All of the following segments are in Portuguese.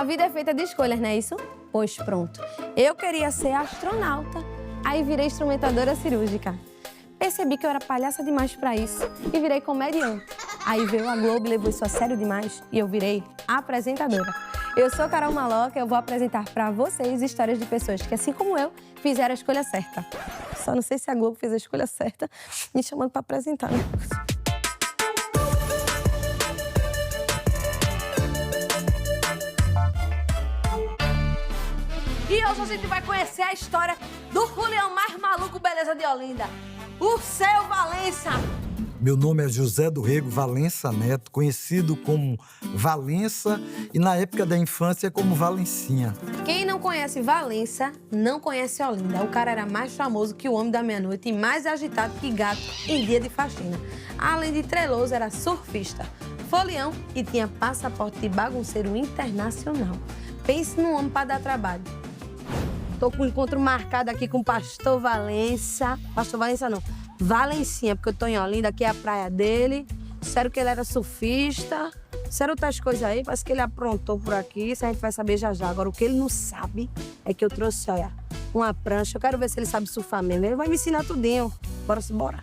A vida é feita de escolhas, não é isso? Pois pronto. Eu queria ser astronauta, aí virei instrumentadora cirúrgica. Percebi que eu era palhaça demais pra isso e virei comediante. Aí veio a Globo e levou isso a sério demais e eu virei apresentadora. Eu sou Carol Maloca e eu vou apresentar pra vocês histórias de pessoas que, assim como eu, fizeram a escolha certa. Só não sei se a Globo fez a escolha certa me chamando pra apresentar, né? E hoje a gente vai conhecer a história do Julião mais maluco beleza de Olinda, o Seu Valença. Meu nome é José do Rego Valença Neto, conhecido como Valença e na época da infância como Valencinha. Quem não conhece Valença, não conhece Olinda. O cara era mais famoso que o homem da meia-noite e mais agitado que gato em dia de faxina. Além de treloso, era surfista, folião e tinha passaporte de bagunceiro internacional. Pense num homem para dar trabalho. Tô com um encontro marcado aqui com o pastor Valença. Pastor Valença não, Valencinha, porque eu tô em Olinda, aqui é a praia dele. Disseram que ele era surfista. Disseram outras coisas aí, parece que ele aprontou por aqui. Isso a gente vai saber já já. Agora, o que ele não sabe é que eu trouxe, olha, uma prancha. Eu quero ver se ele sabe surfar mesmo. Ele vai me ensinar tudinho. Bora.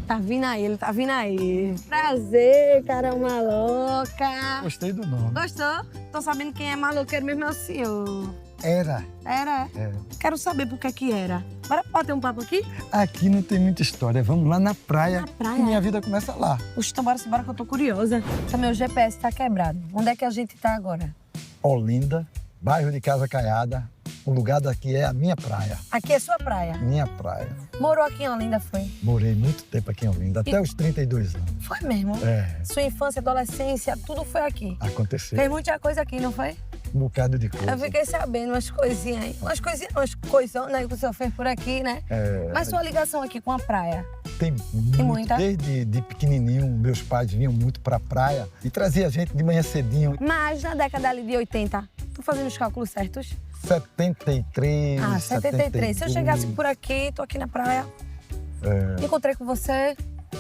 Tá vindo aí, ele tá vindo aí. Prazer, Carol Maloca. Gostei do nome. Gostou? Tô sabendo quem é maloqueiro mesmo é o senhor. Era. Era? É. Quero saber por que era. Bora bater um papo aqui? Aqui não tem muita história. Vamos lá na praia. Na praia? Que minha vida começa lá. Puxa, então bora que eu tô curiosa. Esse meu GPS tá quebrado. Onde é que a gente tá agora? Olinda, bairro de Casa Caiada. O lugar daqui é a minha praia. Aqui é sua praia. Minha praia. Morou aqui em Olinda, foi? Morei muito tempo aqui em Olinda, até os 32 anos. Foi mesmo? É, Sua infância, adolescência, tudo foi aqui. aconteceu Fez muita coisa aqui, não foi? um bocado de coisa. Eu fiquei sabendo umas coisinhas aí. Umas coisas, né, que o senhor fez por aqui, né? É, Mas sua ligação aqui com a praia? Tem muita? Desde de pequenininho, meus pais vinham muito pra praia e trazia a gente de manhã cedinho. Mas na década ali de 80, tô fazendo os cálculos certos? 73, Ah, 73. Se eu 72. chegasse por aqui, tô aqui na praia, encontrei com você,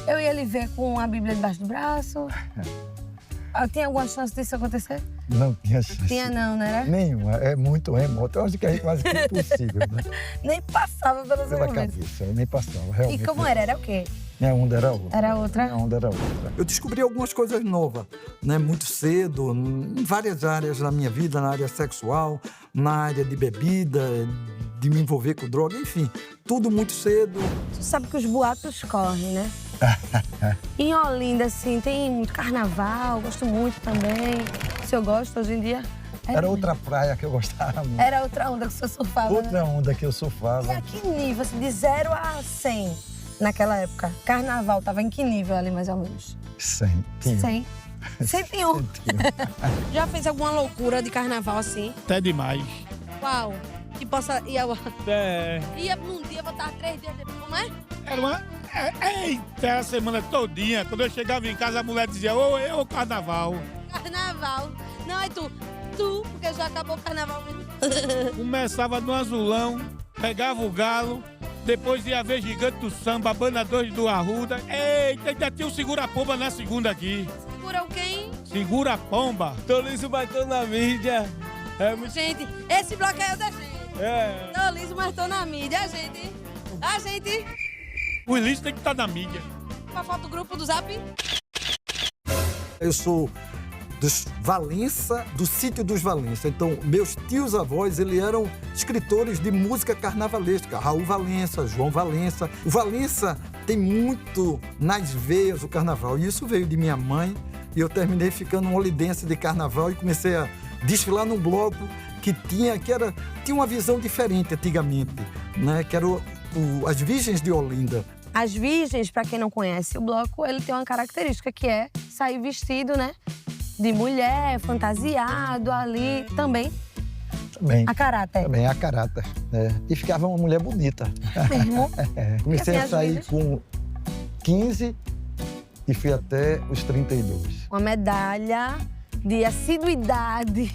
eu ia lhe ver com a Bíblia debaixo do braço. Tinha alguma chance disso acontecer? Não tinha chance. Tinha não, né? Nenhuma. É muito remoto. Eu acho que é quase que impossível, né? Nem passava pela sua Pela cabeça. cabeça, nem passava. E Realmente. como era? Era o quê? Minha onda era outra. Era outra? Minha onda era outra. Eu descobri algumas coisas novas, né? Muito cedo, em várias áreas da minha vida, na área sexual, na área de bebida, de me envolver com droga, enfim. Tudo muito cedo. Você sabe que os boatos correm, né? Em Olinda, assim, tem muito carnaval, gosto muito também. O senhor gosta hoje em dia? Era outra praia que eu gostava muito. Era outra onda que o senhor surfava, né? Outra onda que eu E surfava. a que nível, assim, de 0 a 100 naquela época? Carnaval tava em que nível ali, mais ou menos? 100. 100. 101. Já fez alguma loucura de carnaval assim? Até demais. Qual? Que possa... Ia Num dia, voltava 3 dias depois, como é? Era uma... Eita, a semana todinha. Quando eu chegava em casa, a mulher dizia, ô, carnaval. Carnaval. Não, é tu, porque já acabou o carnaval mesmo. Começava no azulão, pegava o galo, depois ia ver Gigante do Samba, Banadores do Arruda. Eita, ainda tinha o Segura-Pomba na segunda aqui. Segura o quem? Segura-Pomba. Toliço bateu na mídia. Gente, esse bloco é o da gente. É. Tô liso, mas tô na mídia. A gente... O ilícito tem que estar na mídia. Uma foto do grupo do Zap. Eu sou dos Valença, do sítio dos Valença. Então, meus tios-avós, eles eram escritores de música carnavalesca. Raul Valença, João Valença. O Valença tem muito nas veias o carnaval. E isso veio de minha mãe. E eu terminei ficando um olidense de carnaval e comecei a desfilar num bloco que tinha uma visão diferente antigamente, né? Que era as Virgens de Olinda. As Virgens, para quem não conhece o bloco, ele tem uma característica que é sair vestido, né? De mulher, fantasiado ali, também Também. a caráter. Também a caráter. E ficava uma mulher bonita. Mesmo. Comecei assim, a as sair Virgens? com 15 e fui até os 32. Uma medalha de assiduidade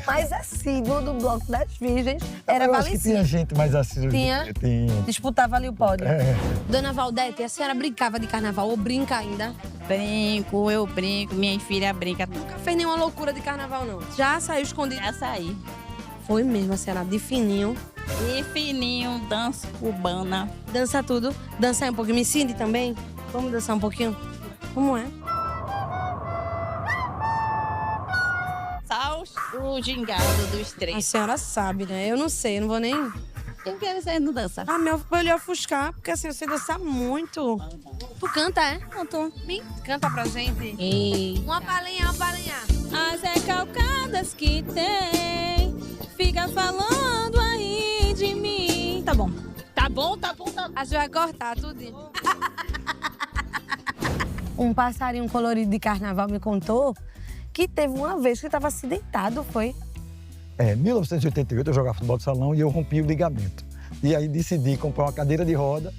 mais assíduo do Bloco das Virgens era Eu acho que tinha Valencinha. gente mais assim. Tinha? Tinha. Disputava ali o pódio. É. Dona Valdete, a senhora brincava de carnaval ou brinca ainda? Brinco, eu brinco, minha filha brinca. Nunca fez nenhuma loucura de carnaval, não? Já saiu escondido? Já saí. Foi mesmo, a senhora, de fininho. E fininho, dança cubana. Dança tudo. Dança aí um pouquinho. Me ensine também. Vamos dançar um pouquinho? Como é? Só o gingado dos A três. senhora sabe, né? Eu não sei, eu não vou nem... Quem quer ser não dança? Ah, meu, pra eu ofuscar, porque assim, você dança muito. Tu canta, é? Canto. Canta pra gente. E Uma palhinha, uma palhinha. as recalcadas que tem, fica falando aí de mim. Tá bom. Tá bom, tá bom, tá bom. A gente vai cortar tudo. Um passarinho colorido de carnaval me contou que teve uma vez que estava acidentado, foi? Em 1988 eu jogava futebol de salão e eu rompi o ligamento. E aí decidi comprar uma cadeira de roda,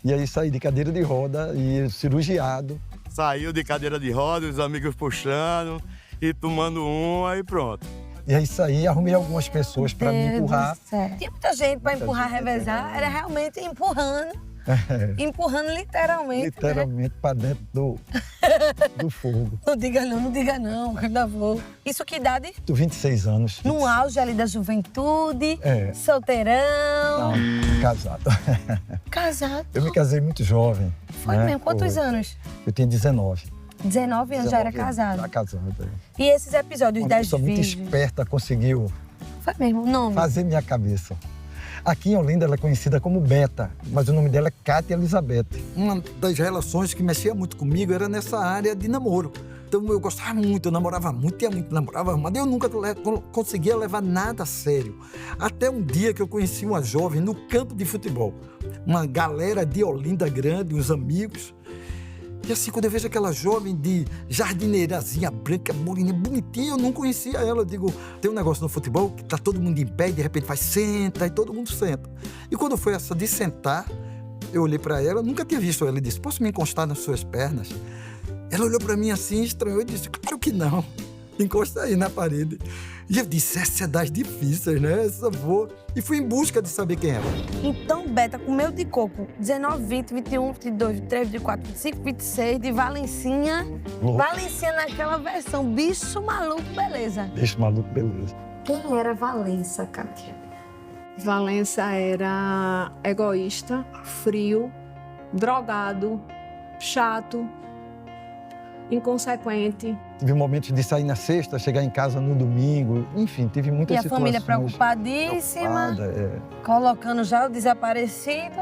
e aí saí de cadeira de roda e cirurgiado. Saiu de cadeira de roda, os amigos puxando e tomando um, aí pronto. E aí saí, arrumei algumas pessoas para me empurrar. Tinha muita gente para empurrar, revezar, era realmente empurrando. Empurrando literalmente. Literalmente para dentro do fogo. Não diga não, que ainda vou. Isso que idade? Tô 26 anos. No auge ali da juventude, É. solteirão, Não, casado. casado. Eu me casei muito jovem. Foi né? mesmo? Quantos Foi. anos? Eu tinha 19. 19 anos, já era casado. Já casado. E esses episódios Uma das pessoa muito virgens? esperta conseguiu Foi mesmo, o nome? fazer minha cabeça. Aqui em Olinda ela é conhecida como Beta, mas o nome dela é Cátia Elizabeth. Uma das relações que mexia muito comigo era nessa área de namoro. Então eu gostava muito, eu namorava muito, tinha muito, namorava, mas eu nunca conseguia levar nada a sério. Até um dia que eu conheci uma jovem no campo de futebol. Uma galera de Olinda Grande, uns amigos. E assim, quando eu vejo aquela jovem de jardineirazinha branca, moreninha, bonitinha, eu não conhecia ela. Eu digo, tem um negócio no futebol que tá todo mundo em pé e de repente faz senta e todo mundo senta. E quando foi essa de sentar, eu olhei para ela, eu nunca tinha visto ela e disse, posso me encostar nas suas pernas? Ela olhou para mim assim, estranhou e disse, claro que não. Encosta aí na parede. E eu disse, essa é das difíceis, né? Essa vou. E fui em busca de saber quem era. Então, Beta, com mel de coco, 19, 20, 21, 22, 23, 24, 25, 26, de Valencinha. Louco. Valencinha naquela versão, bicho maluco, beleza. Deixa o maluco, beleza. Quem era Valença, Cátia? Valença era egoísta, frio, drogado, chato, inconsequente. Tive momentos de sair na sexta, chegar em casa no domingo, enfim, tive muitas E a situações. família preocupadíssima, preocupada, colocando já o desaparecido.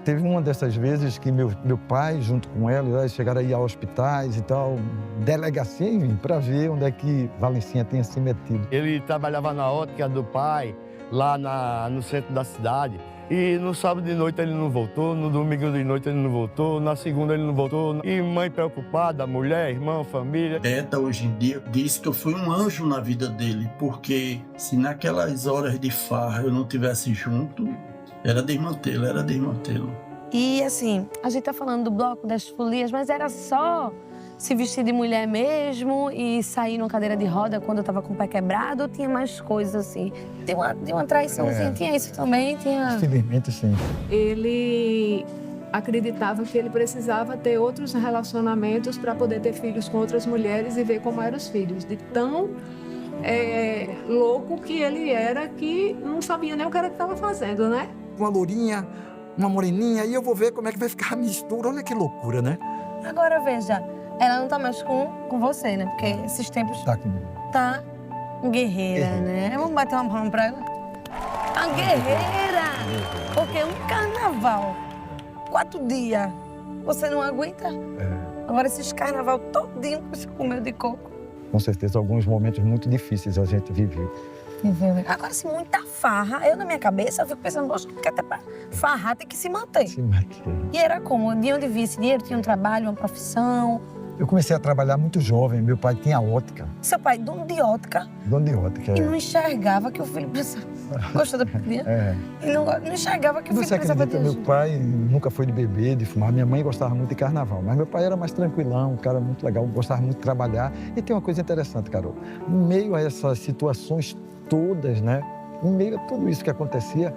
Teve uma dessas vezes que meu pai, junto com ela, eles chegaram a ir a hospitais e tal, delegacia, enfim, para ver onde é que Valencinha tinha se metido. Ele trabalhava na ótica do pai, lá no centro da cidade. E no sábado de noite ele não voltou, no domingo de noite ele não voltou, na segunda ele não voltou. E mãe preocupada, mulher, irmão, família. Beta, hoje em dia, diz que eu fui um anjo na vida dele, porque se naquelas horas de farra eu não tivesse junto, era desmantê-lo. E assim, a gente tá falando do bloco das folias, mas era só se vestir de mulher mesmo e sair numa cadeira de roda quando eu tava com o pé quebrado, ou tinha mais coisas assim? Tem uma traiçãozinha, tinha isso também, tinha... Infelizmente, sim. Ele acreditava que ele precisava ter outros relacionamentos para poder ter filhos com outras mulheres e ver como eram os filhos. De tão louco que ele era, que não sabia nem o que era que estava fazendo, né? Uma lourinha, uma moreninha, e eu vou ver como é que vai ficar a mistura. Olha que loucura, né? Agora, veja, ela não tá mais com você, né? Porque esses tempos Tá comigo. tá guerreira, né? Vamos bater uma palma pra ela? A guerreira! Porque um carnaval, 4 dias, você não aguenta? Agora esses carnaval todinho com mel de coco. Com certeza, alguns momentos muito difíceis a gente viveu. Agora, se muita farra, eu na minha cabeça eu fico pensando, poxa, que até pra farrar tem que se manter. Se manter. E era como? De onde vinha esse dinheiro? Tinha um trabalho, uma profissão? Eu comecei a trabalhar muito jovem, meu pai tinha ótica, Seu pai, dono de ótica, dono de ótica. e não enxergava que o filho precisava. Gostou da picadinha? E não enxergava que o filho Você precisava acredita, de meu ajuda. pai nunca foi de beber, de fumar. Minha mãe gostava muito de carnaval, mas meu pai era mais tranquilão, um cara muito legal, gostava muito de trabalhar. E tem uma coisa interessante, Carol. Em meio a essas situações todas, né? Em meio a tudo isso que acontecia,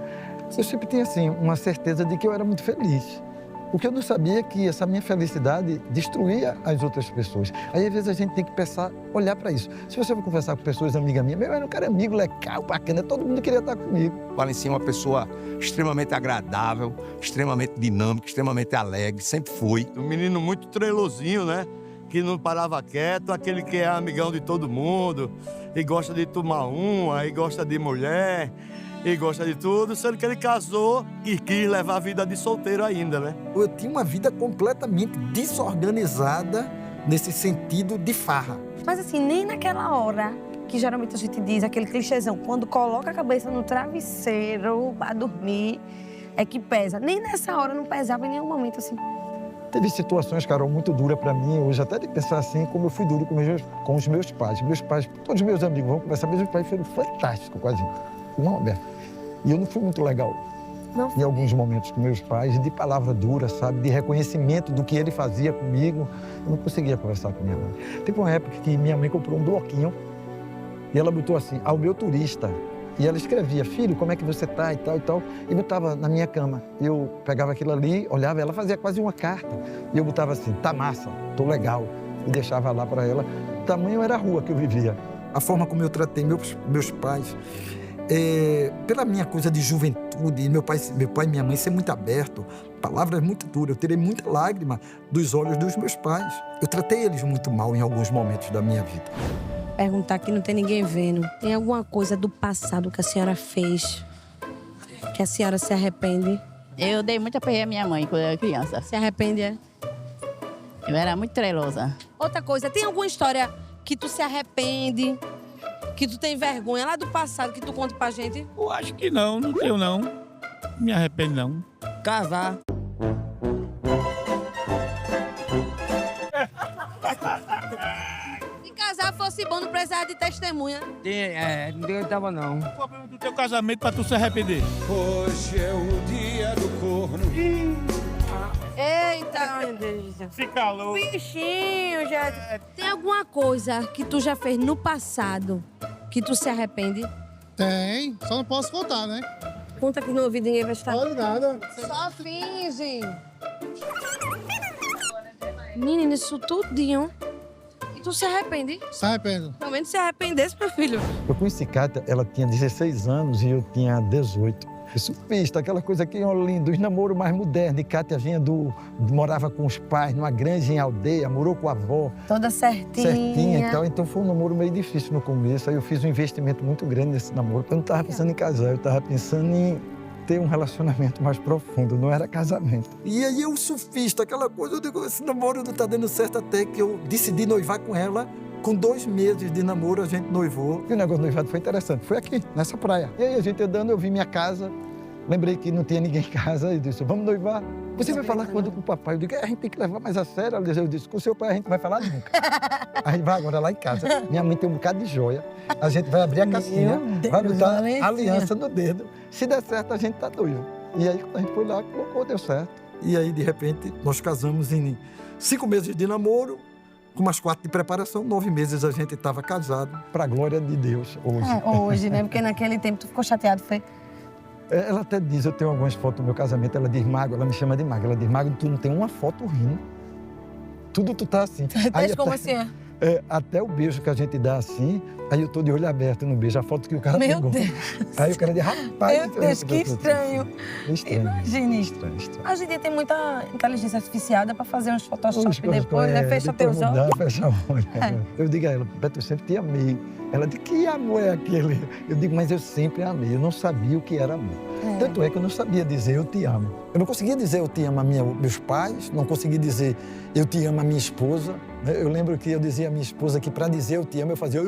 eu sempre tinha, assim, uma certeza de que eu era muito feliz. Porque eu não sabia que essa minha felicidade destruía as outras pessoas. Aí, às vezes, a gente tem que pensar, olhar para isso. Se você for conversar com pessoas, amiga minha, meu, era um cara amigo, legal, bacana, todo mundo queria estar comigo. Valencinha é uma pessoa extremamente agradável, extremamente dinâmica, extremamente alegre, sempre foi. Um menino muito trelosinho, né? Que não parava quieto, aquele que é amigão de todo mundo, e gosta de tomar uma, e gosta de mulher, e gosta de tudo, sendo que ele casou e quis levar a vida de solteiro ainda, né? Eu tinha uma vida completamente desorganizada nesse sentido de farra. Mas assim, nem naquela hora que geralmente a gente diz, aquele clichêzão, quando coloca a cabeça no travesseiro pra dormir, é que pesa. Nem nessa hora não pesava em nenhum momento, assim. Teve situações, Carol, muito duras para mim hoje, até de pensar assim, como eu fui duro com os meus pais. Meus pais, todos os meus amigos vão conversar, meus pais foram fantásticos com a gente. Não, Alberto. E eu não fui muito legal. Não. Em alguns momentos com meus pais, de palavra dura, sabe? De reconhecimento do que ele fazia comigo. Eu não conseguia conversar com minha mãe. Teve uma época que minha mãe comprou um bloquinho e ela botou assim, ao meu turista. E ela escrevia, filho, como é que você tá e tal e tal. E botava na minha cama. Eu pegava aquilo ali, olhava, ela fazia quase uma carta. E eu botava assim, tá massa, tô legal. E deixava lá para ela. O tamanho era a rua que eu vivia. A forma como eu tratei meus pais, pela minha coisa de juventude, meu pai e minha mãe ser muito aberto, palavras muito duras, eu tirei muita lágrima dos olhos dos meus pais. Eu tratei eles muito mal em alguns momentos da minha vida. Perguntar que não tem ninguém vendo. Tem alguma coisa do passado que a senhora fez, que a senhora se arrepende? Eu dei muita perreira à minha mãe quando eu era criança. Se arrepende, é? Eu era muito trelosa. Outra coisa, tem alguma história que tu se arrepende, que tu tem vergonha lá do passado, que tu conta pra gente? Eu acho que não tenho não. Não me arrependo não. Casar. Se casar fosse bom, não precisava de testemunha. Não tava não. O problema do teu casamento pra tu se arrepender. Hoje é o dia do corno. Eita, meu Deus. Fica louco. Bichinho, já. Tem alguma coisa que tu já fez no passado que tu se arrepende? Tem, só não posso contar, né? Conta que no ouvido ninguém vai estar. Olha nada. Só finge. Menina, isso tudinho. E tu se arrepende? Se arrependo. Pelo menos se arrependesse, meu filho. Eu conheci Kátia, ela tinha 16 anos e eu tinha 18. Surfista, aquela coisa que é lindo, os namoros mais modernos. E Kátia vinha morava com os pais, numa grande em aldeia, morou com a avó. Toda certinha. E tal. Então foi um namoro meio difícil no começo. Aí eu fiz um investimento muito grande nesse namoro. Eu não estava pensando em casar, eu estava pensando em ter um relacionamento mais profundo, não era casamento. E aí eu surfista, aquela coisa, eu digo, esse namoro não está dando certo, até que eu decidi noivar com ela. Com 2 meses de namoro, a gente noivou. E o negócio do noivado foi interessante. Foi aqui, nessa praia. E aí, a gente andando, eu vi minha casa. Lembrei que não tinha ninguém em casa. E disse, vamos noivar. Você vai falar quando com o papai? Eu digo, a gente tem que levar mais a sério. Eu disse, com o seu pai a gente não vai falar nunca. A gente vai agora lá em casa. Minha mãe tem um bocado de joia. A gente vai abrir a caixinha, vai botar a aliança no dedo. Se der certo, a gente tá noivo. E aí, quando a gente foi lá, colocou, deu certo. E aí, de repente, nós casamos em 5 meses de namoro. Com umas 4 de preparação, 9 meses a gente estava casado, para a glória de Deus, hoje. Hoje, né? Porque naquele tempo tu ficou chateado, foi? Ela até diz, eu tenho algumas fotos do meu casamento, ela diz, Mago, ela me chama de Mago. Ela diz, Mago, tu não tem uma foto rindo. Tudo tu tá assim. Aí, como assim é? Até o beijo que a gente dá assim, aí eu tô de olho aberto no beijo, a foto que o cara pegou. Meu Deus. Aí o cara diz, rapaz... Meu Deus, que estranho. Estranho. Imagine. Estranho. A gente tem muita inteligência artificial, dá pra fazer uns Photoshop depois, né? Fecha teus olhos. Fecha o olho. Eu digo a ela, Beto, eu sempre te amei. Ela diz, que amor é aquele? Eu digo, mas eu sempre amei, eu não sabia o que era amor. Tanto é que eu não sabia dizer eu te amo. Eu não conseguia dizer eu te amo a meus pais, não conseguia dizer eu te amo a minha esposa. Eu lembro que eu dizia à minha esposa que para dizer eu te amo eu fazia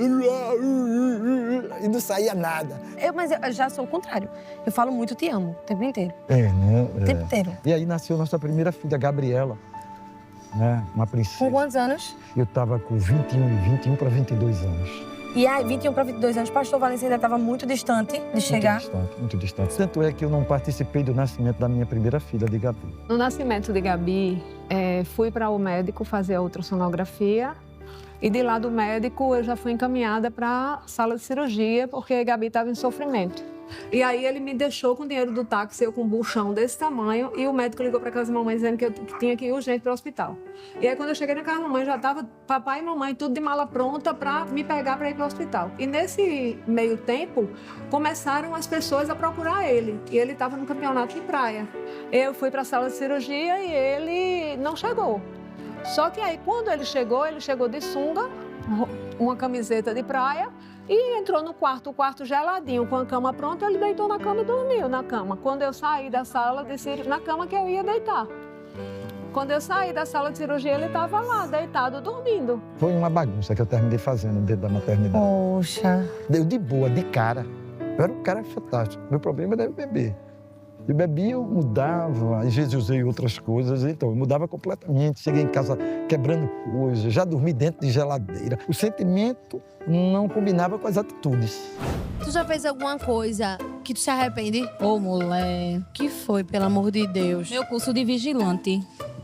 e não saía nada. Mas eu já sou o contrário. Eu falo muito te amo, o tempo inteiro. Né? O tempo inteiro. E aí nasceu nossa primeira filha, Gabriela, né? Uma princesa. Com quantos anos? Eu estava com 21 para 22 anos. E aí, 21 para 22 anos, pastor Valência ainda estava muito distante de chegar. Muito distante. Tanto é que eu não participei do nascimento da minha primeira filha, de Gabi. No nascimento de Gabi, fui para o médico fazer a ultrassonografia. E de lá do médico, eu já fui encaminhada para a sala de cirurgia, porque Gabi estava em sofrimento. E aí ele me deixou com o dinheiro do táxi, eu com um buchão desse tamanho, e o médico ligou para casa da mamãe dizendo que eu tinha que ir urgente para o hospital. E aí quando eu cheguei na casa da mamãe, já estava papai e mamãe tudo de mala pronta para me pegar para ir para o hospital. E nesse meio tempo, começaram as pessoas a procurar ele. E ele estava no campeonato de praia. Eu fui para a sala de cirurgia e ele não chegou. Só que aí quando ele chegou de sunga, uma camiseta de praia, e entrou no quarto, o quarto geladinho, com a cama pronta, ele deitou na cama e dormiu na cama. Quando eu saí da sala, disse na cama que eu ia deitar. Quando eu saí da sala de cirurgia, ele estava lá, deitado, dormindo. Foi uma bagunça que eu terminei fazendo dentro da maternidade. Poxa. Deu de boa, de cara. Eu era um cara fantástico. Meu problema era beber. Eu bebia, eu mudava, às vezes usei outras coisas, então eu mudava completamente. Cheguei em casa quebrando coisas, já dormi dentro de geladeira. O sentimento não combinava com as atitudes. Tu já fez alguma coisa que tu se arrepende? Ô, mulher, que foi, pelo amor de Deus? Meu curso de vigilante.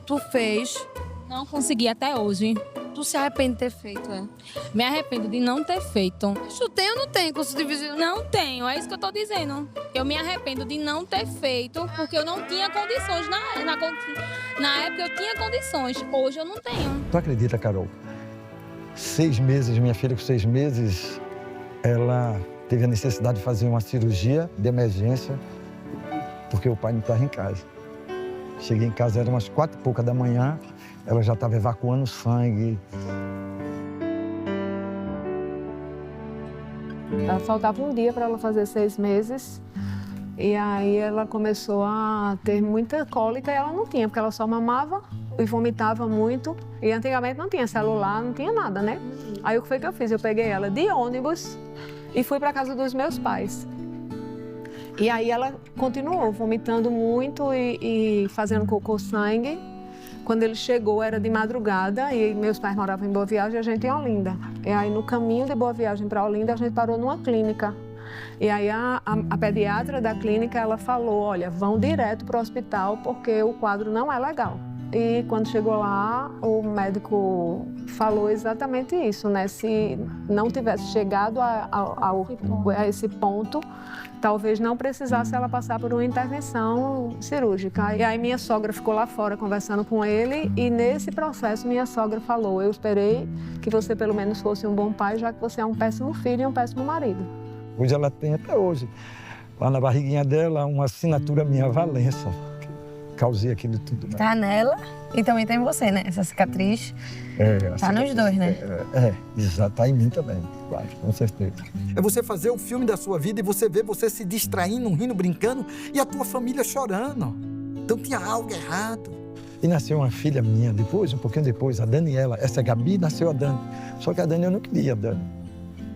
Tu fez? Não consegui até hoje. Tu se arrepende de ter feito, é? Me arrependo de não ter feito. Tu tem ou não tem curso de vigilante? Não tenho, é isso que eu tô dizendo. Eu me arrependo de não ter feito, porque eu não tinha condições. Na época eu tinha condições, hoje eu não tenho. Tu acredita, Carol? 6 meses, minha filha com 6 meses, ela teve a necessidade de fazer uma cirurgia de emergência, porque o pai não estava em casa. Cheguei em casa, eram umas 4 e pouca da manhã, ela já estava evacuando sangue. Faltava um dia para ela fazer 6 meses. E aí ela começou a ter muita cólica e ela não tinha, porque ela só mamava e vomitava muito. E antigamente não tinha celular, não tinha nada, né? Aí o que foi que eu fiz? Eu peguei ela de ônibus e fui para casa dos meus pais. E aí ela continuou vomitando muito e fazendo cocô sangue. Quando ele chegou, era de madrugada e meus pais moravam em Boa Viagem e a gente em Olinda. E aí, no caminho de Boa Viagem para Olinda, a gente parou numa clínica. E aí, a pediatra da clínica, ela falou, olha, vão direto para o hospital porque o quadro não é legal. E quando chegou lá, o médico falou exatamente isso, né? Se não tivesse chegado a esse ponto, talvez não precisasse ela passar por uma intervenção cirúrgica. E aí minha sogra ficou lá fora conversando com ele e nesse processo minha sogra falou, eu esperei que você pelo menos fosse um bom pai, já que você é um péssimo filho e um péssimo marido. Hoje ela tem até hoje, lá na barriguinha dela, uma assinatura minha, Valença. Causei aquilo tudo. Né? Tá nela e também tem você, né? Essa cicatriz. Tá nos dois, né? Exato. Tá em mim também, claro, com certeza. É você fazer o filme da sua vida e você ver você se distraindo, rindo, brincando e a tua família chorando. Então tinha algo errado. E nasceu uma filha minha depois, um pouquinho depois, a Daniela. Essa Gabi nasceu a Dani. Só que a Dani eu não queria, a Dani.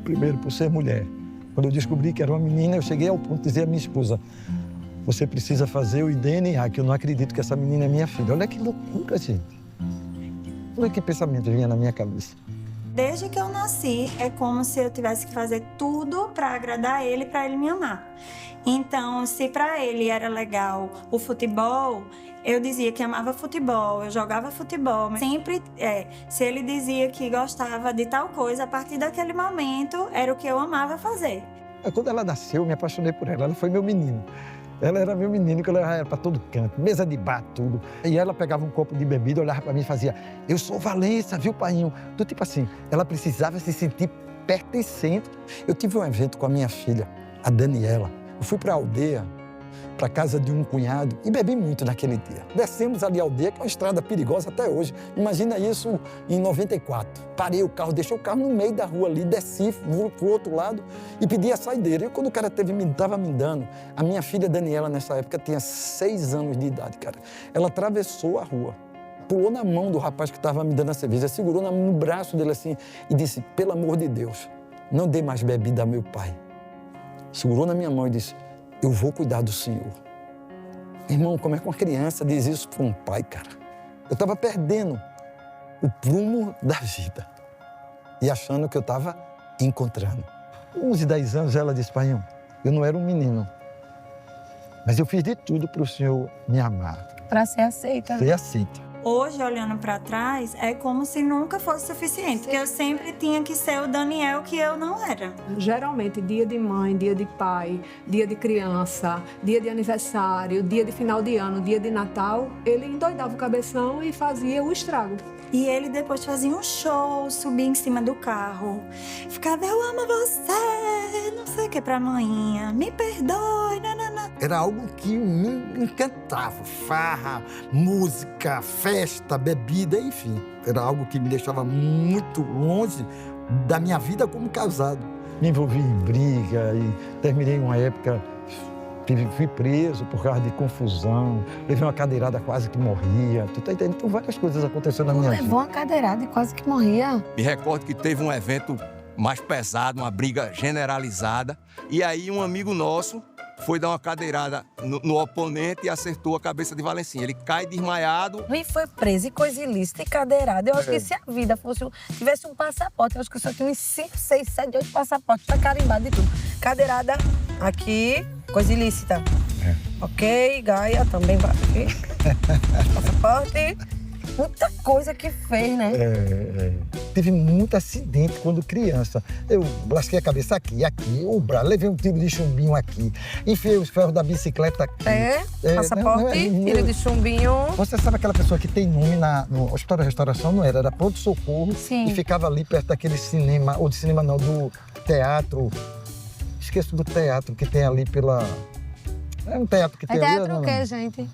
Primeiro, por ser mulher. Quando eu descobri que era uma menina, eu cheguei ao ponto de dizer à minha esposa, você precisa fazer o DNA, que eu não acredito que essa menina é minha filha. Olha que loucura, gente. Olha que pensamento vinha na minha cabeça. Desde que eu nasci, é como se eu tivesse que fazer tudo para agradar ele, para ele me amar. Então, se para ele era legal o futebol, eu dizia que amava futebol, eu jogava futebol. Sempre, se ele dizia que gostava de tal coisa, a partir daquele momento, era o que eu amava fazer. Quando ela nasceu, eu me apaixonei por ela. Ela foi meu menino. Ela era meu menino, que eu levava ela para todo canto, mesa de bar, tudo. E ela pegava um copo de bebida, olhava para mim e fazia, eu sou Valença, viu, painho? Do tipo assim, ela precisava se sentir pertencente. Eu tive um evento com a minha filha, a Daniela. Eu fui para a aldeia, para a casa de um cunhado e bebi muito naquele dia. Descemos ali a aldeia, que é uma estrada perigosa até hoje. Imagina isso em 94. Parei o carro, deixei o carro no meio da rua ali, desci, fui para o outro lado e pedi a saideira. E quando o cara estava me dando, a minha filha Daniela, nessa época, tinha 6 anos de idade, cara. Ela atravessou a rua, pulou na mão do rapaz que estava me dando a cerveja, segurou no braço dele assim e disse, pelo amor de Deus, não dê mais bebida a meu pai. Segurou na minha mão e disse, eu vou cuidar do senhor. Irmão, como é que uma criança diz isso para um pai, cara? Eu estava perdendo o prumo da vida e achando que eu estava encontrando. 11, 10 anos, ela disse, pai, eu não era um menino, mas eu fiz de tudo para o senhor me amar. Para ser aceita. Ser aceita. Hoje, olhando para trás, é como se nunca fosse suficiente, porque eu sempre tinha que ser o Daniel que eu não era. Geralmente, dia de mãe, dia de pai, dia de criança, dia de aniversário, dia de final de ano, dia de Natal, ele endoidava o cabeção e fazia o estrago. E ele depois fazia um show, subia em cima do carro. Ficava, eu amo você, não sei o que pra manhã, me perdoe, nanana. Era algo que me encantava. Farra, música, festa, bebida, enfim. Era algo que me deixava muito longe da minha vida como casado. Me envolvi em briga e terminei uma época... Fui preso por causa de confusão, levei uma cadeirada, quase que morria. Tu tá entendendo? Então, várias coisas aconteceram na minha vida. Levou uma cadeirada e quase que morria. Me recordo que teve um evento mais pesado, uma briga generalizada, e aí um amigo nosso foi dar uma cadeirada no oponente e acertou a cabeça de Valencinha. Ele cai desmaiado. E foi preso e coisa ilícita e cadeirada. Eu acho que se a vida tivesse um passaporte, eu acho que eu só tinha uns 5, 6, 7, 8 passaportes, tá carimbado e tudo. Cadeirada aqui, coisa ilícita. Ok, Gaia também vai aqui. Passaporte. Muita coisa que fez, né? Tive muito acidente quando criança. Eu lasquei a cabeça aqui, o braço, levei um tiro de chumbinho aqui, enfiei os ferros da bicicleta aqui. Passaporte, tiro de chumbinho. Você sabe aquela pessoa que tem nome no Hospital da Restauração, não era pronto-socorro. Sim. E ficava ali perto daquele cinema, ou de cinema não, do teatro. Esqueço do teatro que tem ali pela... É um teatro que tem ali. Teatro o quê, gente?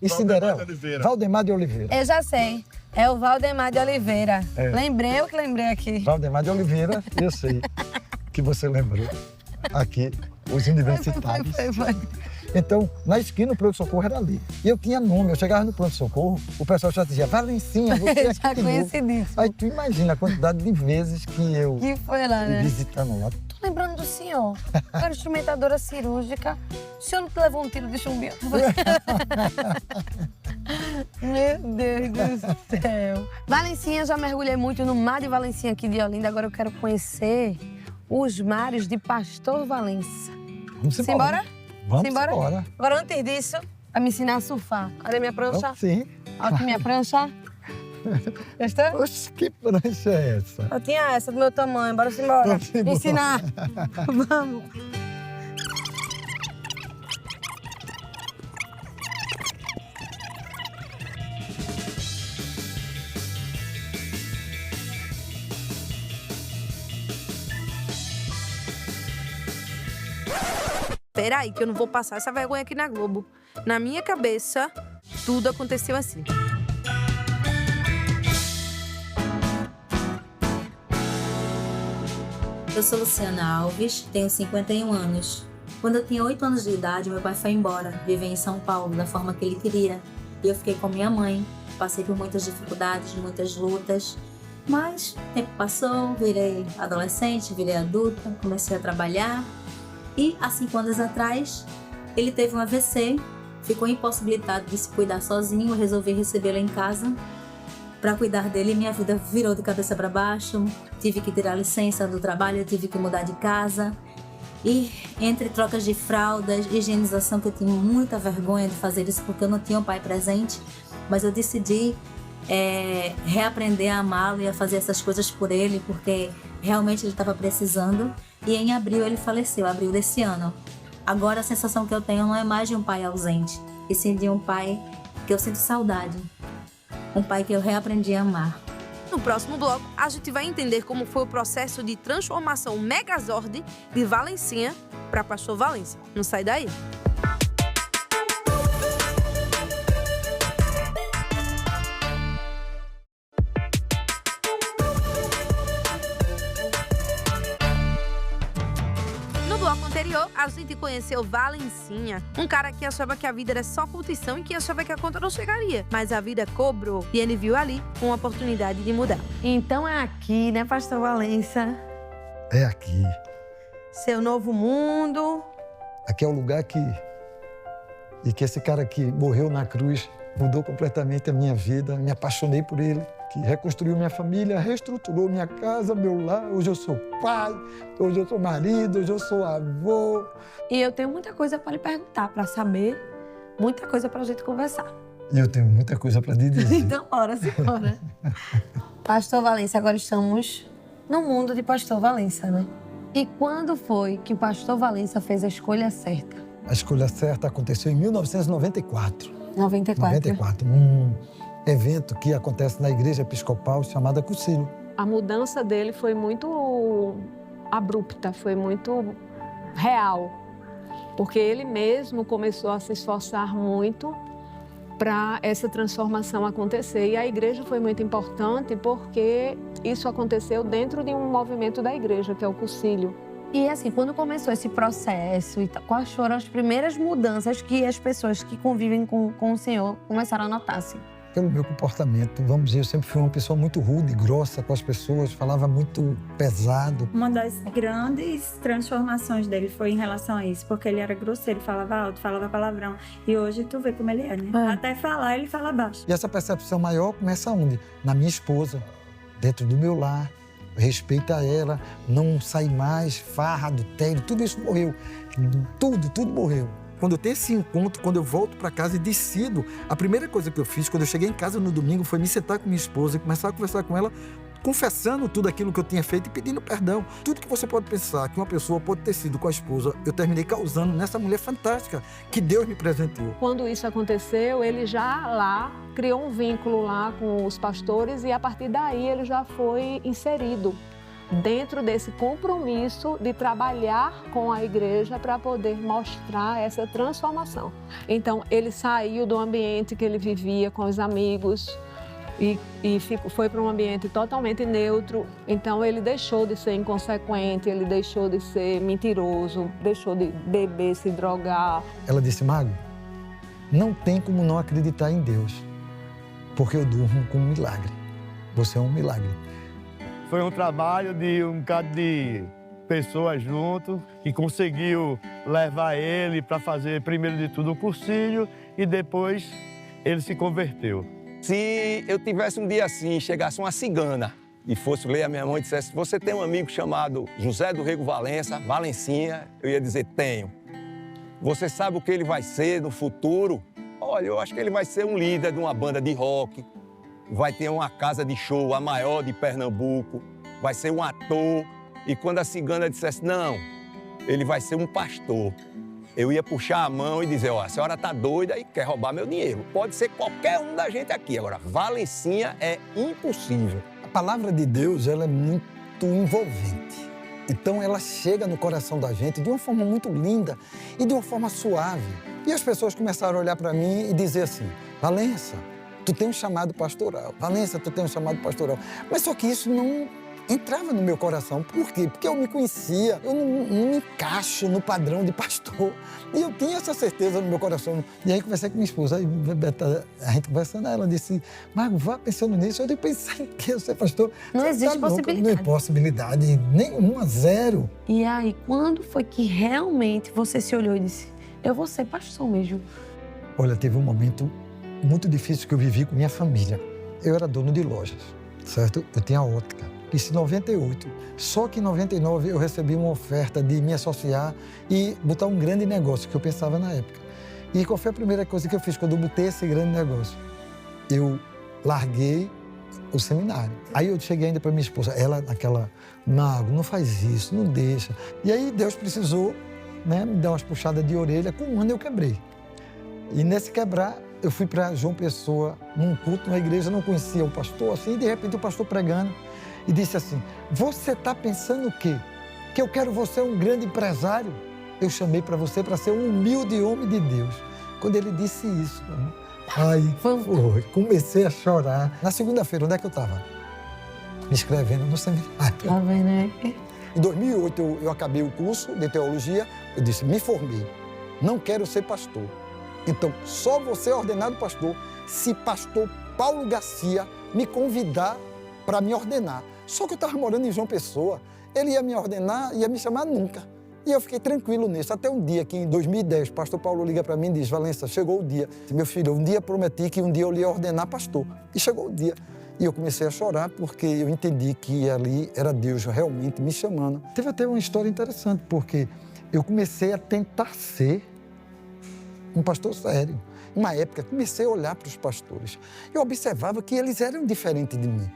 E Cinderela? Valdemar de Oliveira. Eu já sei. É o Valdemar de Oliveira. Lembrei aqui. Valdemar de Oliveira, eu sei que você lembrou. Aqui, os universitários. Foi. Então, na esquina, o pronto-socorro era ali. E eu tinha nome, eu chegava no pronto-socorro, o pessoal já dizia, Valencinha, você é já conheci disso. Aí tu imagina a quantidade de vezes que eu foi lá, né? visitando lá. Tô lembrando do senhor. Eu era instrumentadora cirúrgica. O senhor não te levou um tiro de chumbinho? Meu Deus do céu. Valencinha, já mergulhei muito no mar de Valencinha aqui de Olinda. Agora eu quero conhecer os mares de Pastor Valença. Vamos embora. Vamos embora. Agora, antes disso, vai me ensinar a surfar. Cadê minha prancha? Sim. Olha aqui minha prancha. Gostou? Oxe, que prancha é essa? Eu tinha essa do meu tamanho. Bora embora. Vamos embora. Ensinar. Vamos. Peraí, que eu não vou passar essa vergonha aqui na Globo. Na minha cabeça, tudo aconteceu assim. Eu sou Luciana Alves, tenho 51 anos. Quando eu tinha 8 anos de idade, meu pai foi embora, viver em São Paulo da forma que ele queria. E eu fiquei com minha mãe, passei por muitas dificuldades, muitas lutas. Mas o tempo passou, virei adolescente, virei adulta, comecei a trabalhar. E há 5 anos atrás, ele teve um AVC, ficou impossibilitado de se cuidar sozinho, eu resolvi recebê-lo em casa. Para cuidar dele, minha vida virou de cabeça para baixo, tive que tirar licença do trabalho, tive que mudar de casa. E entre trocas de fraldas, higienização, que eu tinha muita vergonha de fazer isso porque eu não tinha um pai presente, mas eu decidi reaprender a amá-lo e a fazer essas coisas por ele, porque realmente ele estava precisando. E em abril ele faleceu, abril desse ano. Agora a sensação que eu tenho não é mais de um pai ausente, e sim de um pai que eu sinto saudade. Um pai que eu reaprendi a amar. No próximo bloco, a gente vai entender como foi o processo de transformação Megazord de Valencinha para Pastor Valença. Não sai daí. No bloco anterior, a gente conheceu Valencinha, um cara que achava que a vida era só curtição e que achava que a conta não chegaria. Mas a vida cobrou e ele viu ali uma oportunidade de mudar. Então é aqui, né, Pastor Valença? É aqui. Seu novo mundo. Aqui é o lugar que esse cara que morreu na cruz mudou completamente a minha vida. Me apaixonei por ele. que reconstruiu minha família, reestruturou minha casa, meu lar. Hoje eu sou pai, hoje eu sou marido, hoje eu sou avô. E eu tenho muita coisa para lhe perguntar, para saber, muita coisa para a gente conversar. E eu tenho muita coisa para lhe dizer. Então, bora. Pastor Valença, agora estamos no mundo de Pastor Valença, né? E quando foi que o Pastor Valença fez a escolha certa? A escolha certa aconteceu em 1994. 94. Num evento que acontece na Igreja Episcopal chamada Concílio. A mudança dele foi muito abrupta, foi muito real, porque ele mesmo começou a se esforçar muito para essa transformação acontecer. E a igreja foi muito importante porque isso aconteceu dentro de um movimento da igreja, que é o Concílio. E assim, quando começou esse processo, quais foram as primeiras mudanças que as pessoas que convivem com o Senhor começaram a notar? Assim? Pelo meu comportamento, vamos dizer, eu sempre fui uma pessoa muito rude, grossa com as pessoas, falava muito pesado. Uma das grandes transformações dele foi em relação a isso, porque ele era grosseiro, falava alto, falava palavrão. E hoje tu vê como ele é, né? Até falar, ele fala baixo. E essa percepção maior começa onde? Na minha esposa, dentro do meu lar. Respeito a ela, não sai mais, farra, adultério, tudo isso morreu. Tudo morreu. Quando eu tenho esse encontro, quando eu volto para casa e decido, a primeira coisa que eu fiz quando eu cheguei em casa no domingo foi me sentar com minha esposa e começar a conversar com ela, confessando tudo aquilo que eu tinha feito e pedindo perdão. Tudo que você pode pensar que uma pessoa pode ter sido com a esposa, eu terminei causando nessa mulher fantástica que Deus me presenteou. Quando isso aconteceu, ele já lá criou um vínculo lá com os pastores e a partir daí ele já foi inserido dentro desse compromisso de trabalhar com a igreja para poder mostrar essa transformação. Então, ele saiu do ambiente que ele vivia com os amigos, e foi para um ambiente totalmente neutro. Então ele deixou de ser inconsequente, ele deixou de ser mentiroso, deixou de beber, se drogar. Ela disse: Mago, não tem como não acreditar em Deus, porque eu durmo com um milagre. Você é um milagre. Foi um trabalho de um bocado de pessoas junto que conseguiu levar ele para fazer, primeiro de tudo, o cursinho e depois ele se converteu. Se eu tivesse um dia assim, chegasse uma cigana e fosse ler a minha mão e dissesse: você tem um amigo chamado José do Rego Valença, Valencinha, eu ia dizer: tenho. Você sabe o que ele vai ser no futuro? Olha, eu acho que ele vai ser um líder de uma banda de rock, vai ter uma casa de show, a maior de Pernambuco, vai ser um ator. E quando a cigana dissesse: não, ele vai ser um pastor, eu ia puxar a mão e dizer: ó, a senhora tá doida e quer roubar meu dinheiro. Pode ser qualquer um da gente aqui. Agora, Valencinha é impossível. A palavra de Deus, ela é muito envolvente. Então, ela chega no coração da gente de uma forma muito linda e de uma forma suave. E as pessoas começaram a olhar para mim e dizer assim: Valença, tu tem um chamado pastoral. Valença, tu tem um chamado pastoral. Mas só que isso não entrava no meu coração. Por quê? Porque eu me conhecia, eu não me encaixo no padrão de pastor. E eu tinha essa certeza no meu coração. E aí conversei com minha esposa, aí a gente conversando, ela disse: Mago, vá pensando nisso. Eu disse: pensar em quê? Eu ser pastor? Não existe possibilidade. Não existe possibilidade nenhuma, zero. E aí, quando foi que realmente você se olhou e disse: eu vou ser pastor mesmo? Olha, teve um momento muito difícil que eu vivi com minha família. Eu era dono de lojas, certo? Eu tinha ótica. Isso em 98. Só que em 99 eu recebi uma oferta de me associar e botar um grande negócio que eu pensava na época. E qual foi a primeira coisa que eu fiz quando eu botei esse grande negócio? Eu larguei o seminário. Aí eu cheguei ainda para minha esposa, ela naquela: Mago, não faz isso, não deixa. E aí Deus precisou, né, me dar umas puxadas de orelha. Com um ano eu quebrei. E nesse quebrar, eu fui para João Pessoa, num culto, na igreja, não conhecia o pastor, assim, e de repente o pastor pregando. E disse assim: você está pensando o quê? Que eu quero você um grande empresário? Eu chamei para você para ser um humilde homem de Deus. Quando ele disse isso, aí foi, comecei a chorar. Na segunda-feira, onde é que eu estava? Me inscrevendo no seminário. Tá vendo, né? Em 2008, eu acabei o curso de teologia. Eu disse: me formei, não quero ser pastor. Então, só vou ser ordenado pastor se pastor Paulo Garcia me convidar para me ordenar. Só que eu estava morando em João Pessoa, ele ia me ordenar, ia me chamar nunca. E eu fiquei tranquilo nisso, até um dia que em 2010, o pastor Paulo liga para mim e diz: Valença, chegou o dia. Meu filho, um dia prometi que um dia eu lhe ia ordenar pastor. E chegou o dia. E eu comecei a chorar porque eu entendi que ali era Deus realmente me chamando. Teve até uma história interessante, porque eu comecei a tentar ser um pastor sério. Uma época, comecei a olhar para os pastores. Eu observava que eles eram diferentes de mim.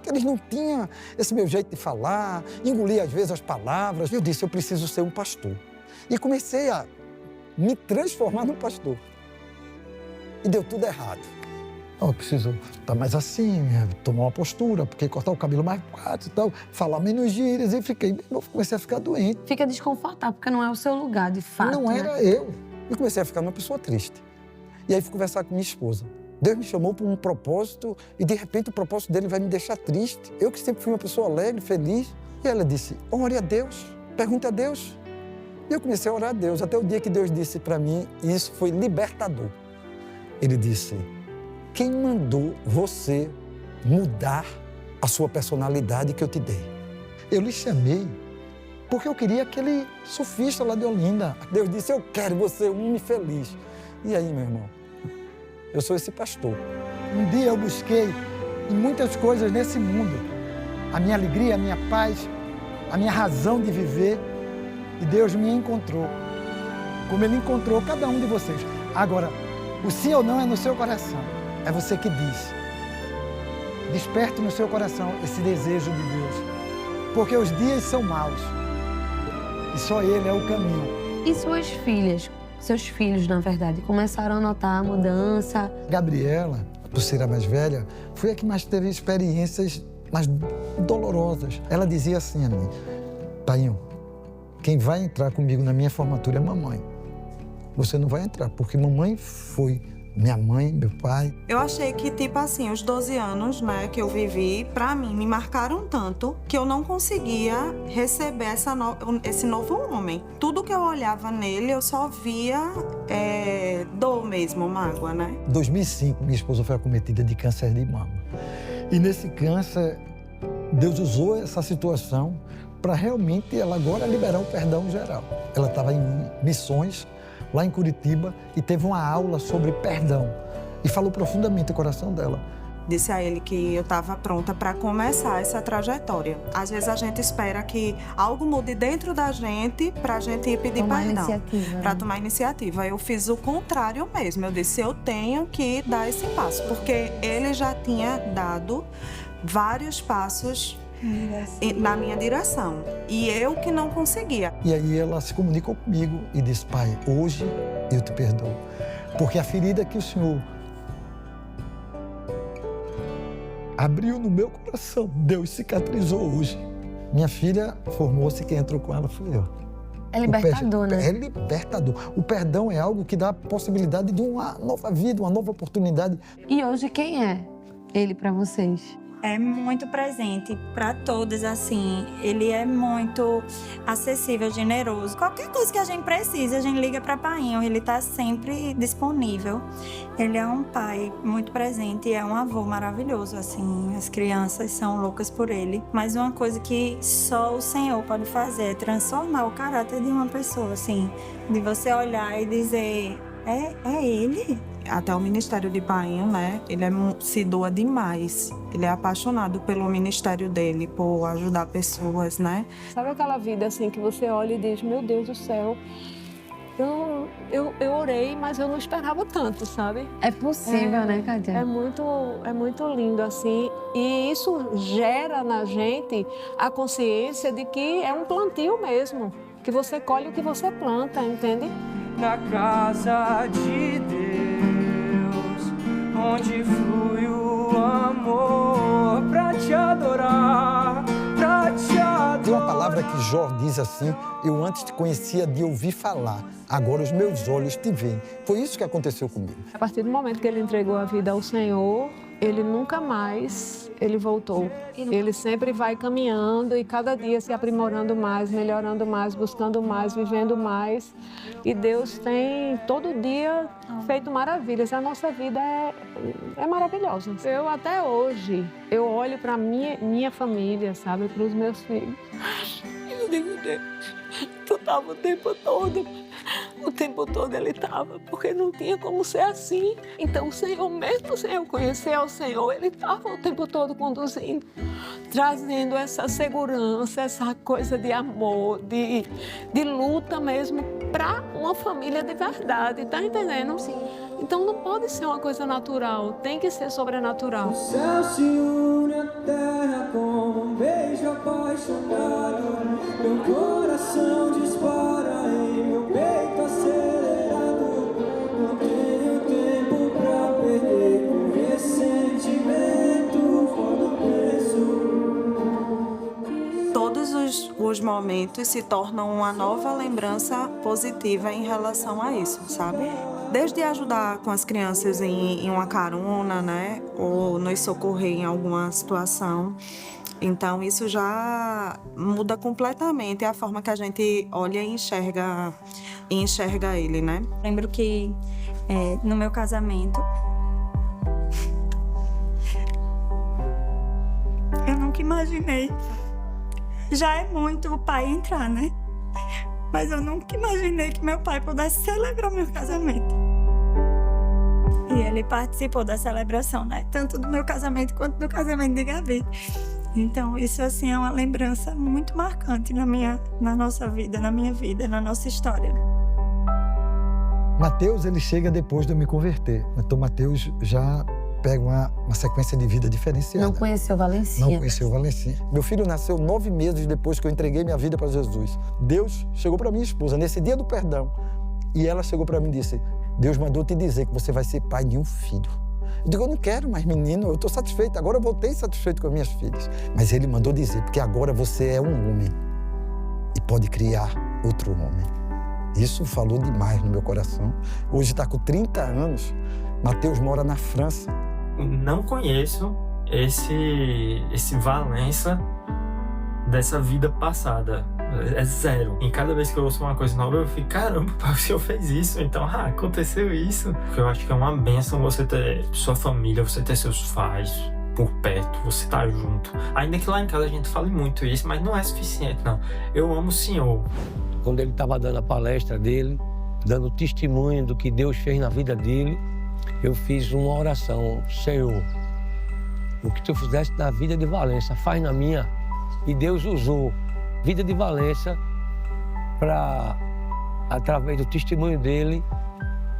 Que eles não tinham esse meu jeito de falar, engolir às vezes as palavras. Eu disse, eu preciso ser um pastor. E comecei a me transformar num pastor. E deu tudo errado. Eu preciso estar mais assim, tomar uma postura, porque cortar o cabelo mais quadro e tal, falar menos gírias. E comecei a ficar doente. Fica desconfortável, porque não é o seu lugar, de fato. Não era eu. E comecei a ficar uma pessoa triste. E aí fui conversar com minha esposa. Deus me chamou para um propósito e, de repente, o propósito dele vai me deixar triste. Eu que sempre fui uma pessoa alegre, feliz. E ela disse, ore a Deus, pergunte a Deus. E eu comecei a orar a Deus, até o dia que Deus disse para mim, e isso foi libertador. Ele disse, quem mandou você mudar a sua personalidade que eu te dei? Eu lhe chamei porque eu queria aquele surfista lá de Olinda. Deus disse, eu quero você um homem feliz. E aí, meu irmão, eu sou esse pastor. Um dia eu busquei em muitas coisas nesse mundo a minha alegria, a minha paz, a minha razão de viver, e Deus me encontrou, como Ele encontrou cada um de vocês. Agora, o sim ou não é no seu coração, é você que diz. Desperte no seu coração esse desejo de Deus, porque os dias são maus e só Ele é o caminho. E suas filhas? Seus filhos, na verdade, começaram a notar a mudança. Gabriela, por ser a mais velha, foi a que mais teve experiências mais dolorosas. Ela dizia assim a mim, Painho, quem vai entrar comigo na minha formatura é mamãe. Você não vai entrar, porque mamãe foi minha mãe, meu pai. Eu achei que, tipo assim, os 12 anos, né, que eu vivi, pra mim, me marcaram tanto que eu não conseguia receber esse novo homem. Tudo que eu olhava nele, eu só via dor mesmo, mágoa, né? Em 2005, minha esposa foi acometida de câncer de mama. E nesse câncer, Deus usou essa situação para realmente ela agora liberar o perdão geral. Ela estava em missões, lá em Curitiba, e teve uma aula sobre perdão. E falou profundamente o coração dela. Disse a ele que eu estava pronta para começar essa trajetória. Às vezes a gente espera que algo mude dentro da gente para a gente ir pedir perdão. Para tomar iniciativa. Eu fiz o contrário mesmo. Eu disse, eu tenho que dar esse passo. Porque ele já tinha dado vários passos na minha direção. E eu que não conseguia. E aí ela se comunicou comigo e disse, pai, hoje eu te perdoo. Porque a ferida que o Senhor abriu no meu coração, Deus cicatrizou hoje. Minha filha formou-se, quem entrou com ela fui eu. É libertador, né? É libertador. O perdão é algo que dá a possibilidade de uma nova vida, uma nova oportunidade. E hoje quem é ele para vocês? É muito presente para todos, assim. Ele é muito acessível, generoso. Qualquer coisa que a gente precisa, a gente liga para Painho. Ele está sempre disponível. Ele é um pai muito presente e é um avô maravilhoso, assim. As crianças são loucas por ele. Mas uma coisa que só o Senhor pode fazer é transformar o caráter de uma pessoa, assim. De você olhar e dizer, é ele? Até o Ministério de Painho, né? Ele se doa demais. Ele é apaixonado pelo ministério dele, por ajudar pessoas, né? Sabe aquela vida assim que você olha e diz, meu Deus do céu, eu orei, mas eu não esperava tanto, sabe? É possível, né, Cátia? É muito lindo assim. E isso gera na gente a consciência de que é um plantio mesmo. Que você colhe o que você planta, entende? Na casa de Deus, onde flui o amor pra te adorar, pra te adorar. Tem uma palavra que Jó diz assim, eu antes te conhecia de ouvir falar, agora os meus olhos te veem. Foi isso que aconteceu comigo. A partir do momento que ele entregou a vida ao Senhor, ele nunca mais, ele voltou. Ele sempre vai caminhando e cada dia se aprimorando mais, melhorando mais, buscando mais, vivendo mais. E Deus tem todo dia feito maravilhas. A nossa vida é maravilhosa. Eu até hoje, eu olho para minha família, sabe, para os meus filhos. Eu digo, Deus, tu estava o tempo todo O tempo todo ele estava, porque não tinha como ser assim. Então o Senhor, mesmo sem eu conhecer ao Senhor, ele estava o tempo todo conduzindo, trazendo essa segurança, essa coisa de amor, de luta mesmo, para uma família de verdade, tá entendendo? Sim. Então não pode ser uma coisa natural, tem que ser sobrenatural. O céu se une à terra com um beijo apaixonado. Meu coração dispara em meu peito acelerado. Não tenho tempo pra perder com ressentimento quando penso. Todos os momentos se tornam uma nova lembrança positiva em relação a isso, sabe? Desde ajudar com as crianças em uma carona, né? Ou nos socorrer em alguma situação. Então, isso já muda completamente a forma que a gente olha e enxerga ele, né? Lembro que no meu casamento, eu nunca imaginei. Já é muito o pai entrar, né? Mas eu nunca imaginei que meu pai pudesse celebrar meu casamento. E ele participou da celebração, né? Tanto do meu casamento quanto do casamento de Gabi. Então, isso, assim, é uma lembrança muito marcante na nossa vida, na minha vida, na nossa história. Mateus, ele chega depois de eu me converter. Então, Mateus já pega uma sequência de vida diferenciada. Não conheceu Valencinha. Não conheceu Valencinha. Meu filho nasceu 9 meses depois que eu entreguei minha vida para Jesus. Deus chegou para minha esposa nesse dia do perdão e ela chegou para mim e disse: Deus mandou te dizer que você vai ser pai de um filho. Eu digo: eu não quero mais menino, eu estou satisfeito. Agora eu voltei satisfeito com as minhas filhas. Mas ele mandou dizer, porque agora você é um homem e pode criar outro homem. Isso falou demais no meu coração. Hoje está com 30 anos. Mateus mora na França. Não conheço esse Valença dessa vida passada. É zero. E cada vez que eu ouço uma coisa nova, eu fico: caramba, o senhor fez isso, então aconteceu isso. Porque eu acho que é uma bênção você ter sua família, você ter seus pais por perto, você tá junto. Ainda que lá em casa a gente fale muito isso, mas não é suficiente, não. Eu amo o Senhor. Quando ele estava dando a palestra dele, dando testemunho do que Deus fez na vida dele, eu fiz uma oração: Senhor, o que tu fizeste na vida de Valença, faz na minha. E Deus usou a vida de Valença para, através do testemunho dele,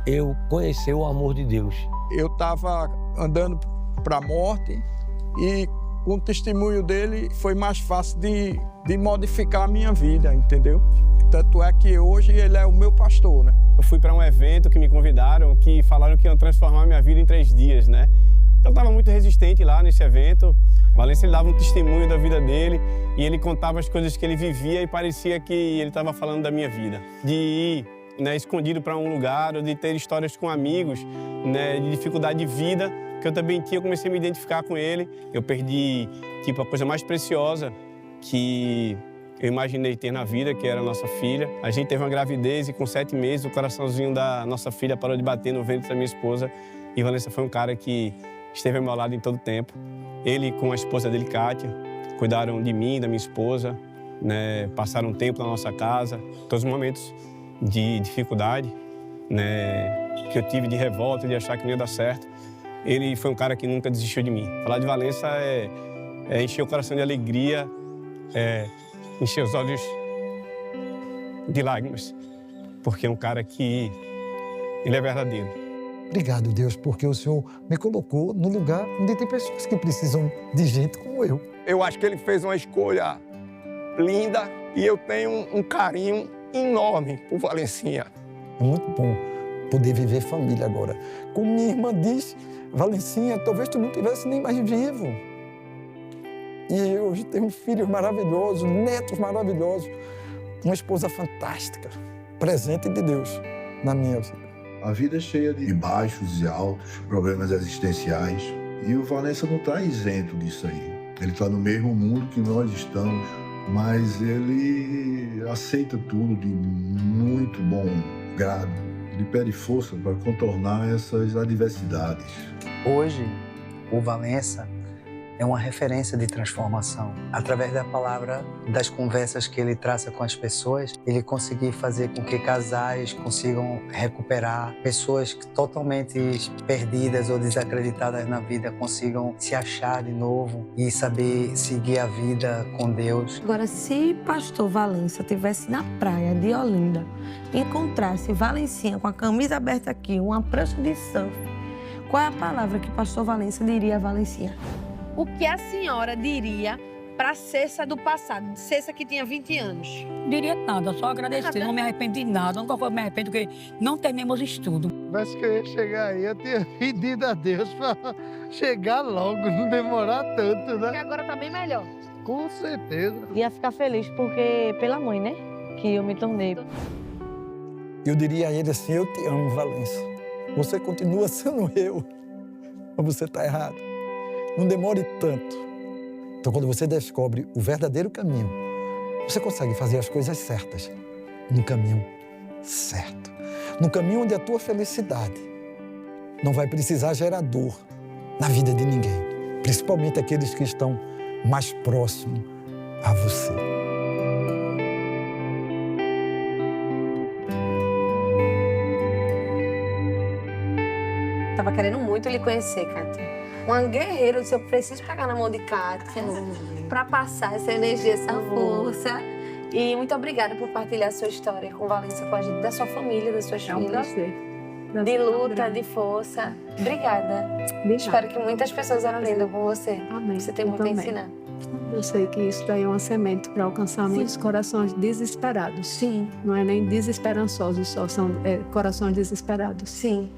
eu conhecer o amor de Deus. Eu estava andando para a morte e com o testemunho dele foi mais fácil de modificar a minha vida, entendeu? Tanto é que hoje ele é o meu pastor, né? Eu fui para um evento que me convidaram, que falaram que iam transformar minha vida em 3 dias, né? Eu estava muito resistente lá nesse evento. Valença, ele dava um testemunho da vida dele e ele contava as coisas que ele vivia e parecia que ele estava falando da minha vida. De ir, né, escondido para um lugar, ou de ter histórias com amigos, né, de dificuldade de vida, que eu também tinha. Eu comecei a me identificar com ele. Eu perdi, tipo, a coisa mais preciosa que eu imaginei ter na vida, que era a nossa filha. A gente teve uma gravidez e com 7 meses o coraçãozinho da nossa filha parou de bater no ventre da minha esposa. E Valença foi um cara que esteve ao meu lado em todo o tempo. Ele com a esposa dele, Kátia, cuidaram de mim, da minha esposa, né? Passaram um tempo na nossa casa. Todos os momentos de dificuldade, né, que eu tive, de revolta, de achar que não ia dar certo, ele foi um cara que nunca desistiu de mim. Falar de Valença é encher o coração de alegria, encher os olhos de lágrimas, porque é um cara que ele é verdadeiro. Obrigado, Deus, porque o Senhor me colocou no lugar onde tem pessoas que precisam de gente como eu. Eu acho que ele fez uma escolha linda e eu tenho um carinho enorme por Valencinha. É muito bom poder viver família agora. Como minha irmã diz: Valencinha, talvez tu não tivesse nem mais vivo. E hoje tenho filhos maravilhosos, netos maravilhosos, uma esposa fantástica, presente de Deus na minha vida. A vida é cheia de baixos e altos, problemas existenciais. E o Valença não está isento disso aí. Ele está no mesmo mundo que nós estamos, mas ele aceita tudo de muito bom grado. Ele pede força para contornar essas adversidades. Hoje, o Valença é uma referência de transformação. Através da palavra, das conversas que ele traça com as pessoas, ele conseguir fazer com que casais consigam recuperar, pessoas totalmente perdidas ou desacreditadas na vida consigam se achar de novo e saber seguir a vida com Deus. Agora, se pastor Valença estivesse na praia de Olinda, encontrasse Valencinha com a camisa aberta aqui, uma prancha de surf, qual é a palavra que pastor Valença diria a Valencinha? O que a senhora diria para Cessa do passado, Cessa que tinha 20 anos? Diria nada, só agradecer, não me arrependo de nada, nunca me arrependo porque não terminamos estudo. Mas que eu ia chegar aí, eu tinha pedido a Deus para chegar logo, não demorar tanto, né? Porque agora tá bem melhor. Com certeza. Ia ficar feliz porque, pela mãe, né, que eu me tornei. Eu diria a ele assim, eu te amo, Valença. Você continua sendo eu, mas você está errado. Não demore tanto. Então, quando você descobre o verdadeiro caminho, você consegue fazer as coisas certas, no caminho certo. No caminho onde a tua felicidade não vai precisar gerar dor na vida de ninguém, principalmente aqueles que estão mais próximos a você. Tava querendo muito lhe conhecer, Kátia. Uma guerreira, eu disse, eu preciso pegar na mão de Kátia para passar essa energia, essa força. E muito obrigada por partilhar a sua história com Valença, com a gente, da sua família, das suas filhas. É um prazer. De luta, de força. Obrigada. Espero que muitas pessoas aprendam com você. Amém. Você tem muito a ensinar. Eu sei que isso daí é uma semente para alcançar muitos corações desesperados. Sim. Não é nem desesperançosos, só são corações desesperados. Sim.